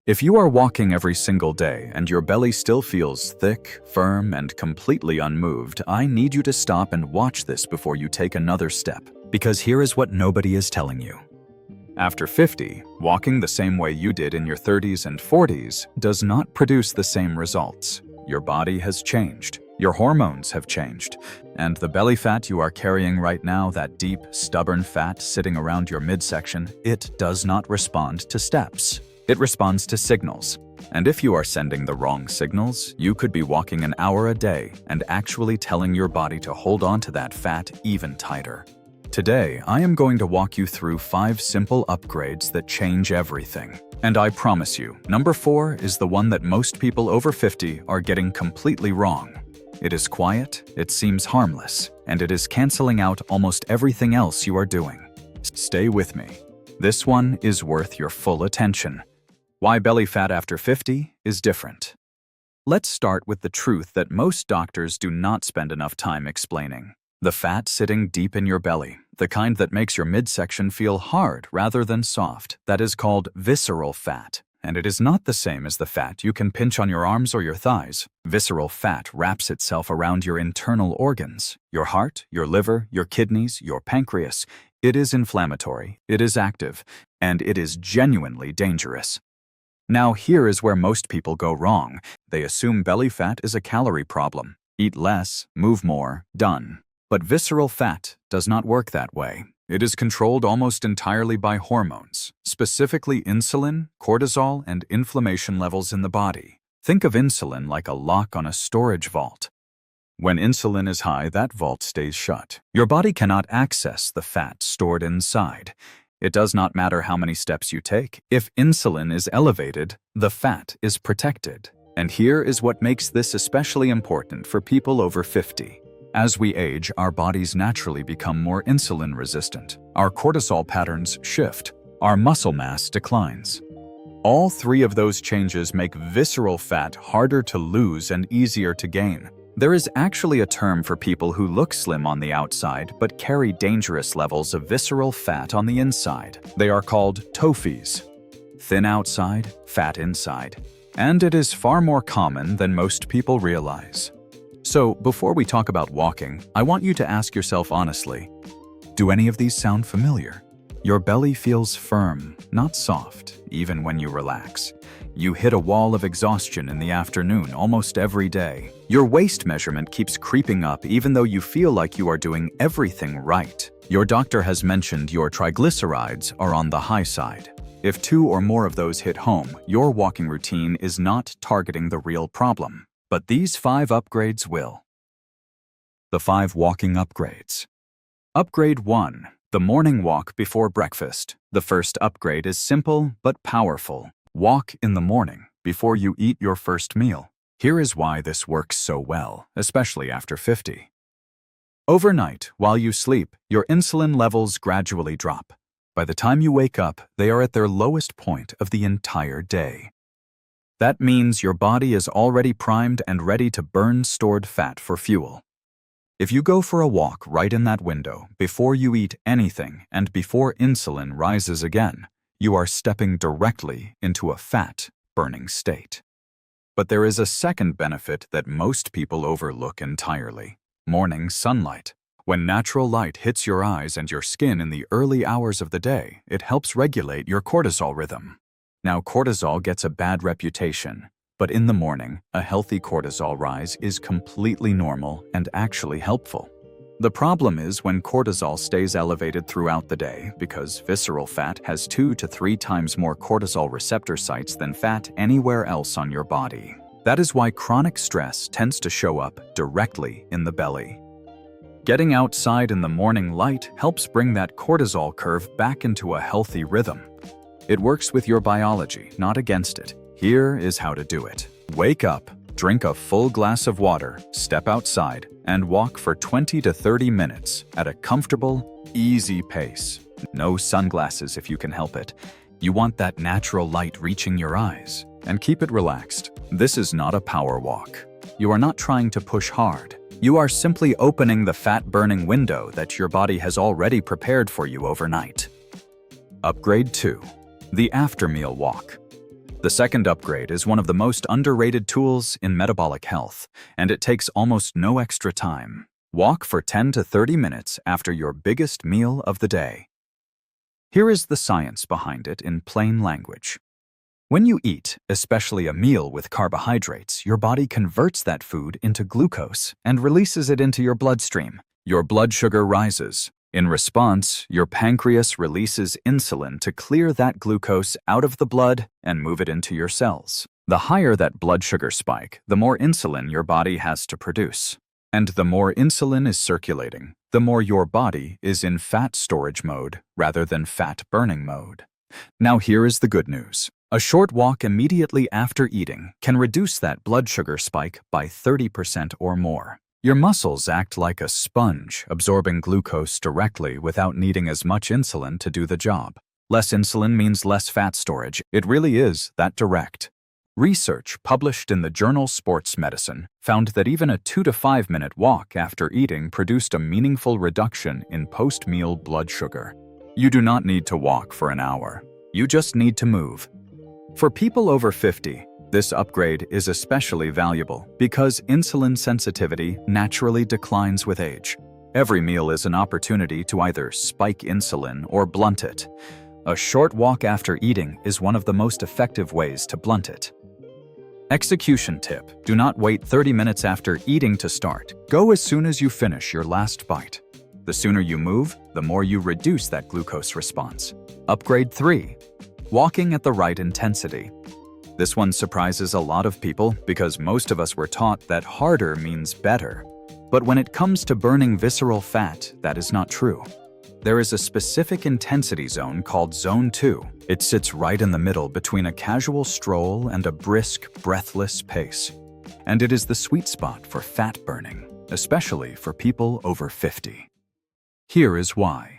If you are walking every single day and your belly still feels thick, firm, and completely unmoved, I need you to stop and watch this before you take another step, because here is what nobody is telling you. After 50, walking the same way you did in your 30s and 40s does not produce the same results. Your body has changed, your hormones have changed, and the belly fat you are carrying right now, that deep, stubborn fat sitting around your midsection, it does not respond to steps. It responds to signals. And if you are sending the wrong signals, you could be walking an hour a day and actually telling your body to hold on to that fat even tighter. Today, I am going to walk you through 5 simple upgrades that change everything. And I promise you, number 4 is the one that most people over 50 are getting completely wrong. It is quiet, it seems harmless, and it is canceling out almost everything else you are doing. Stay with me. This one is worth your full attention. Why belly fat after 50 is different. Let's start with the truth that most doctors do not spend enough time explaining. The fat sitting deep in your belly, the kind that makes your midsection feel hard rather than soft, that is called visceral fat. And it is not the same as the fat you can pinch on your arms or your thighs. Visceral fat wraps itself around your internal organs, your heart, your liver, your kidneys, your pancreas. It is inflammatory, it is active, and it is genuinely dangerous. Now here is where most people go wrong. They assume belly fat is a calorie problem. Eat less, move more, done. But visceral fat does not work that way. It is controlled almost entirely by hormones, specifically insulin, cortisol, and inflammation levels in the body. Think of insulin like a lock on a storage vault. When insulin is high, that vault stays shut. Your body cannot access the fat stored inside. It does not matter how many steps you take. If insulin is elevated, the fat is protected. And here is what makes this especially important for people over 50. As we age, our bodies naturally become more insulin resistant. Our cortisol patterns shift. Our muscle mass declines. All 3 of those changes make visceral fat harder to lose and easier to gain. There is actually a term for people who look slim on the outside but carry dangerous levels of visceral fat on the inside. They are called TOFIs. Thin outside, fat inside. And it is far more common than most people realize. So, before we talk about walking, I want you to ask yourself honestly, do any of these sound familiar? Your belly feels firm, not soft, even when you relax. You hit a wall of exhaustion in the afternoon almost every day. Your waist measurement keeps creeping up even though you feel like you are doing everything right. Your doctor has mentioned your triglycerides are on the high side. If 2 or more of those hit home, your walking routine is not targeting the real problem. But these 5 upgrades will. The 5 walking upgrades. Upgrade 1. The morning walk before breakfast. The first upgrade is simple but powerful. Walk in the morning before you eat your first meal. Here is why this works so well, especially after 50. Overnight, while you sleep, your insulin levels gradually drop. By the time you wake up, they are at their lowest point of the entire day. That means your body is already primed and ready to burn stored fat for fuel. If you go for a walk right in that window, before you eat anything and before insulin rises again, you are stepping directly into a fat-burning state. But there is a second benefit that most people overlook entirely: morning sunlight. When natural light hits your eyes and your skin in the early hours of the day, it helps regulate your cortisol rhythm. Now, cortisol gets a bad reputation, but in the morning, a healthy cortisol rise is completely normal and actually helpful. The problem is when cortisol stays elevated throughout the day because visceral fat has 2 to 3 times more cortisol receptor sites than fat anywhere else on your body. That is why chronic stress tends to show up directly in the belly. Getting outside in the morning light helps bring that cortisol curve back into a healthy rhythm. It works with your biology, not against it. Here is how to do it. Wake up, drink a full glass of water, step outside, and walk for 20 to 30 minutes at a comfortable, easy pace. No sunglasses if you can help it. You want that natural light reaching your eyes, and keep it relaxed. This is not a power walk. You are not trying to push hard. You are simply opening the fat-burning window that your body has already prepared for you overnight. Upgrade 2. The after-meal walk. The second upgrade is one of the most underrated tools in metabolic health, and it takes almost no extra time. Walk for 10 to 30 minutes after your biggest meal of the day. Here is the science behind it in plain language. When you eat, especially a meal with carbohydrates, your body converts that food into glucose and releases it into your bloodstream. Your blood sugar rises. In response, your pancreas releases insulin to clear that glucose out of the blood and move it into your cells. The higher that blood sugar spike, the more insulin your body has to produce. And the more insulin is circulating, the more your body is in fat storage mode rather than fat burning mode. Now here is the good news. A short walk immediately after eating can reduce that blood sugar spike by 30% or more. Your muscles act like a sponge, absorbing glucose directly without needing as much insulin to do the job. Less insulin means less fat storage. It really is that direct. Research published in the journal Sports Medicine found that even a 2 to 5 minute walk after eating produced a meaningful reduction in post-meal blood sugar. You do not need to walk for an hour. You just need to move. For people over 50, this upgrade is especially valuable because insulin sensitivity naturally declines with age. Every meal is an opportunity to either spike insulin or blunt it. A short walk after eating is one of the most effective ways to blunt it. Execution tip: do not wait 30 minutes after eating to start. Go as soon as you finish your last bite. The sooner you move, the more you reduce that glucose response. Upgrade 3. Walking at the right intensity. This one surprises a lot of people because most of us were taught that harder means better. But when it comes to burning visceral fat, that is not true. There is a specific intensity zone called Zone 2. It sits right in the middle between a casual stroll and a brisk, breathless pace. And it is the sweet spot for fat burning, especially for people over 50. Here is why.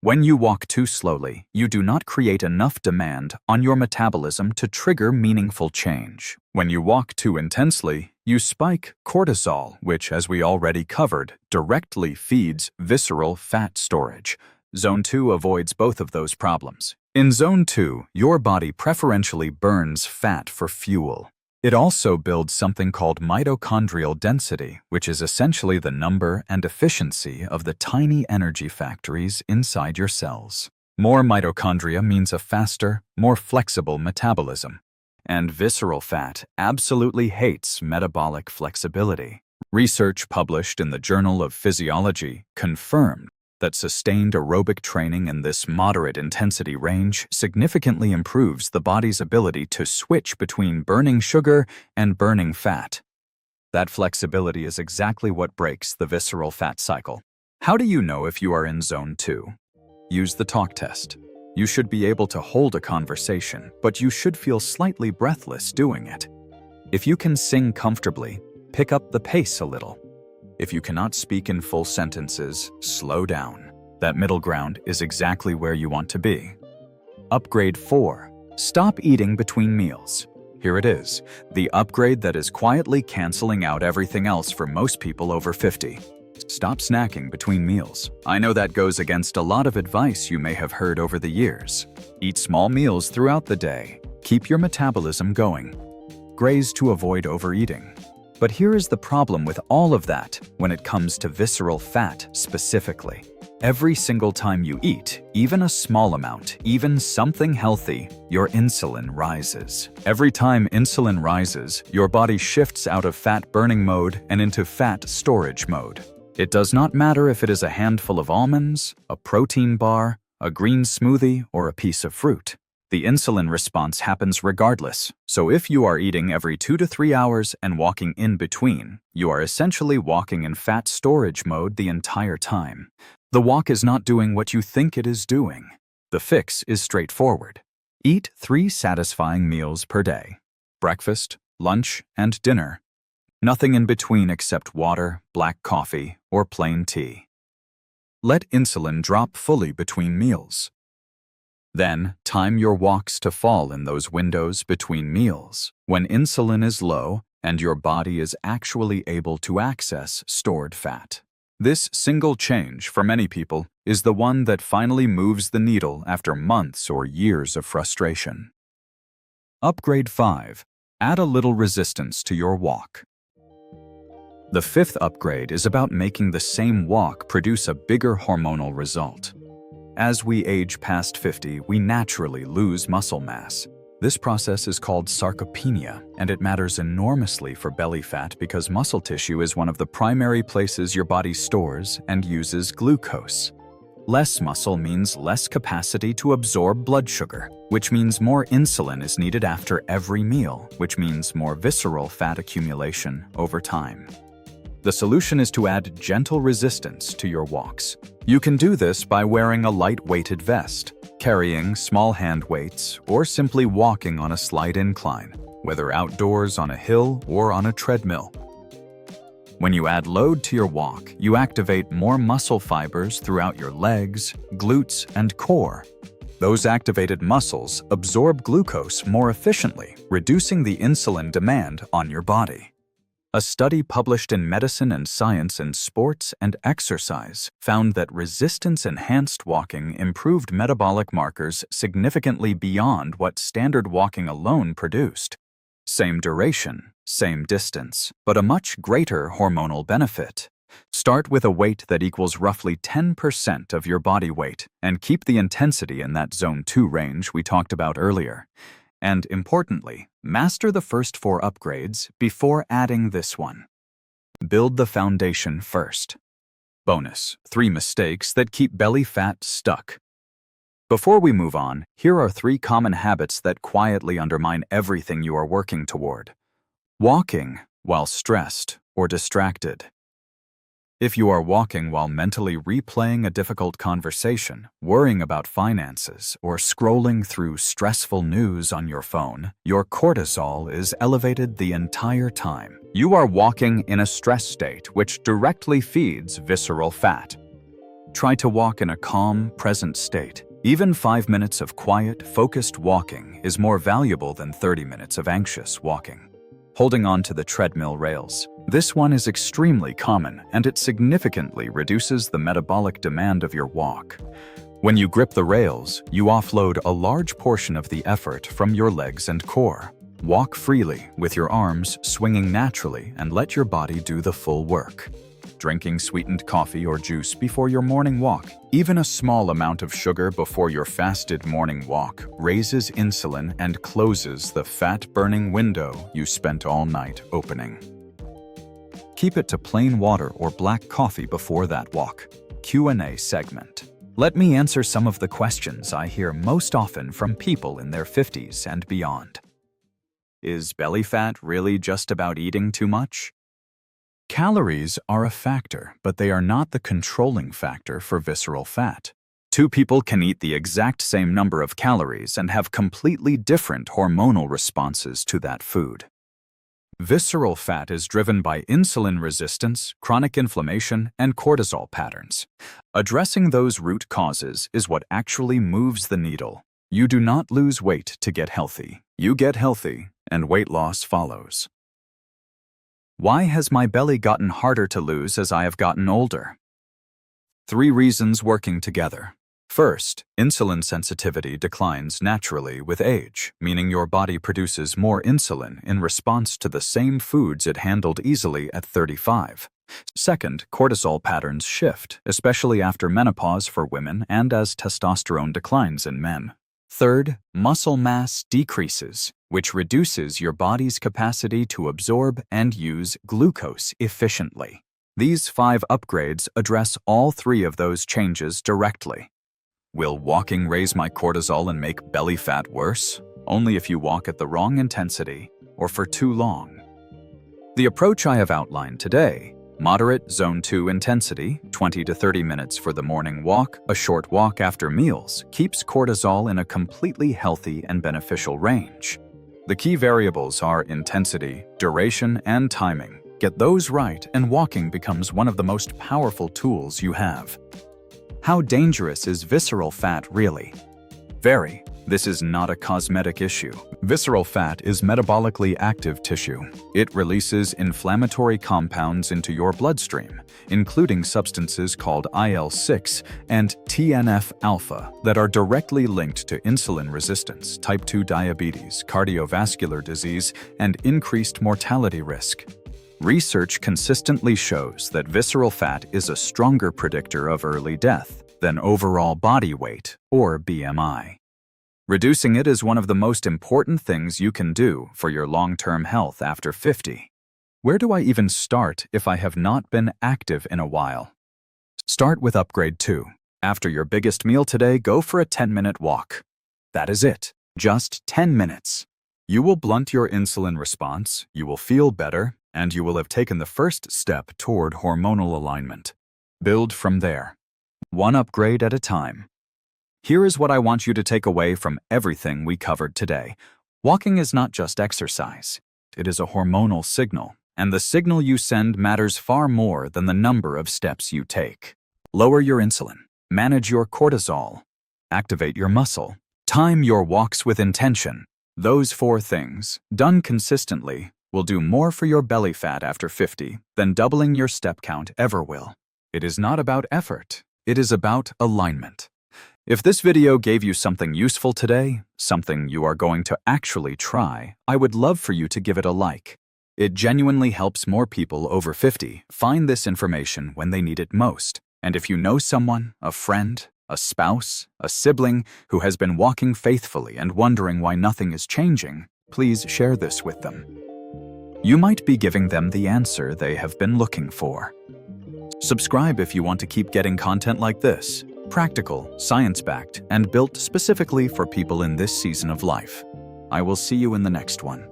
When you walk too slowly, you do not create enough demand on your metabolism to trigger meaningful change. When you walk too intensely, you spike cortisol, which, as we already covered, directly feeds visceral fat storage. Zone 2 avoids both of those problems. In Zone 2, your body preferentially burns fat for fuel. It also builds something called mitochondrial density, which is essentially the number and efficiency of the tiny energy factories inside your cells. More mitochondria means a faster, more flexible metabolism. And visceral fat absolutely hates metabolic flexibility. Research published in the Journal of Physiology confirmed that sustained aerobic training in this moderate intensity range significantly improves the body's ability to switch between burning sugar and burning fat. That flexibility is exactly what breaks the visceral fat cycle. How do you know if you are in Zone 2? Use the talk test. You should be able to hold a conversation, but you should feel slightly breathless doing it. If you can sing comfortably, pick up the pace a little. If you cannot speak in full sentences, slow down. That middle ground is exactly where you want to be. Upgrade 4. Stop eating between meals. Here it is, the upgrade that is quietly canceling out everything else for most people over 50. Stop snacking between meals. I know that goes against a lot of advice you may have heard over the years. Eat small meals throughout the day. Keep your metabolism going. Graze to avoid overeating. But here is the problem with all of that when it comes to visceral fat specifically. Every single time you eat, even a small amount, even something healthy, your insulin rises. Every time insulin rises, your body shifts out of fat burning mode and into fat storage mode. It does not matter if it is a handful of almonds, a protein bar, a green smoothie, or a piece of fruit. The insulin response happens regardless, so if you are eating every 2 to 3 hours and walking in between, you are essentially walking in fat storage mode the entire time. The walk is not doing what you think it is doing. The fix is straightforward. Eat 3 satisfying meals per day: breakfast, lunch, and dinner. Nothing in between except water, black coffee, or plain tea. Let insulin drop fully between meals. Then, time your walks to fall in those windows between meals, when insulin is low and your body is actually able to access stored fat. This single change, for many people, is the one that finally moves the needle after months or years of frustration. Upgrade 5. Add a little resistance to your walk. The fifth upgrade is about making the same walk produce a bigger hormonal result. As we age past 50, we naturally lose muscle mass. This process is called sarcopenia, and it matters enormously for belly fat because muscle tissue is one of the primary places your body stores and uses glucose. Less muscle means less capacity to absorb blood sugar, which means more insulin is needed after every meal, which means more visceral fat accumulation over time. The solution is to add gentle resistance to your walks. You can do this by wearing a light-weighted vest, carrying small hand weights, or simply walking on a slight incline, whether outdoors on a hill or on a treadmill. When you add load to your walk, you activate more muscle fibers throughout your legs, glutes, and core. Those activated muscles absorb glucose more efficiently, reducing the insulin demand on your body. A study published in Medicine and Science in Sports and Exercise found that resistance-enhanced walking improved metabolic markers significantly beyond what standard walking alone produced. Same duration, same distance, but a much greater hormonal benefit. Start with a weight that equals roughly 10% of your body weight and keep the intensity in that zone 2 range we talked about earlier. And importantly, master the first 4 upgrades before adding this one. Build the foundation first. Bonus: 3 mistakes that keep belly fat stuck. Before we move on, here are 3 common habits that quietly undermine everything you are working toward. Walking while stressed or distracted. If you are walking while mentally replaying a difficult conversation, worrying about finances, or scrolling through stressful news on your phone, your cortisol is elevated the entire time. You are walking in a stress state which directly feeds visceral fat. Try to walk in a calm, present state. Even 5 minutes of quiet, focused walking is more valuable than 30 minutes of anxious walking. Holding on to the treadmill rails. This one is extremely common, and it significantly reduces the metabolic demand of your walk. When you grip the rails, you offload a large portion of the effort from your legs and core. Walk freely, with your arms swinging naturally, and let your body do the full work. Drinking sweetened coffee or juice before your morning walk. Even a small amount of sugar before your fasted morning walk raises insulin and closes the fat-burning window you spent all night opening. Keep it to plain water or black coffee before that walk. Q&A segment. Let me answer some of the questions I hear most often from people in their 50s and beyond. Is belly fat really just about eating too much? Calories are a factor, but they are not the controlling factor for visceral fat. 2 people can eat the exact same number of calories and have completely different hormonal responses to that food. Visceral fat is driven by insulin resistance, chronic inflammation, and cortisol patterns. Addressing those root causes is what actually moves the needle. You do not lose weight to get healthy. You get healthy, and weight loss follows. Why has my belly gotten harder to lose as I have gotten older? 3 reasons working together. First, insulin sensitivity declines naturally with age, meaning your body produces more insulin in response to the same foods it handled easily at 35. Second, cortisol patterns shift, especially after menopause for women and as testosterone declines in men. Third, muscle mass decreases, which reduces your body's capacity to absorb and use glucose efficiently. These 5 upgrades address all 3 of those changes directly. Will walking raise my cortisol and make belly fat worse? Only if you walk at the wrong intensity or for too long. The approach I have outlined today, moderate zone 2 intensity, 20 to 30 minutes for the morning walk, a short walk after meals, keeps cortisol in a completely healthy and beneficial range. The key variables are intensity, duration, and timing. Get those right, and walking becomes one of the most powerful tools you have. How dangerous is visceral fat really? Very. This is not a cosmetic issue. Visceral fat is metabolically active tissue. It releases inflammatory compounds into your bloodstream, including substances called IL-6 and TNF-alpha that are directly linked to insulin resistance, type 2 diabetes, cardiovascular disease, and increased mortality risk. Research consistently shows that visceral fat is a stronger predictor of early death than overall body weight, or BMI. Reducing it is one of the most important things you can do for your long-term health after 50. Where do I even start if I have not been active in a while? Start with Upgrade 2. After your biggest meal today, go for a 10-minute walk. That is it. Just 10 minutes. You will blunt your insulin response, you will feel better, and you will have taken the first step toward hormonal alignment. Build from there. One upgrade at a time. Here is what I want you to take away from everything we covered today. Walking is not just exercise. It is a hormonal signal, and the signal you send matters far more than the number of steps you take. Lower your insulin, manage your cortisol, activate your muscle, time your walks with intention. Those 4 things, done consistently, will do more for your belly fat after 50 than doubling your step count ever will. It is not about effort. It is about alignment. If this video gave you something useful today, something you are going to actually try, I would love for you to give it a like. It genuinely helps more people over 50 find this information when they need it most. And if you know someone, a friend, a spouse, a sibling who has been walking faithfully and wondering why nothing is changing, please share this with them. You might be giving them the answer they have been looking for. Subscribe if you want to keep getting content like this. Practical, science-backed, and built specifically for people in this season of life. I will see you in the next one.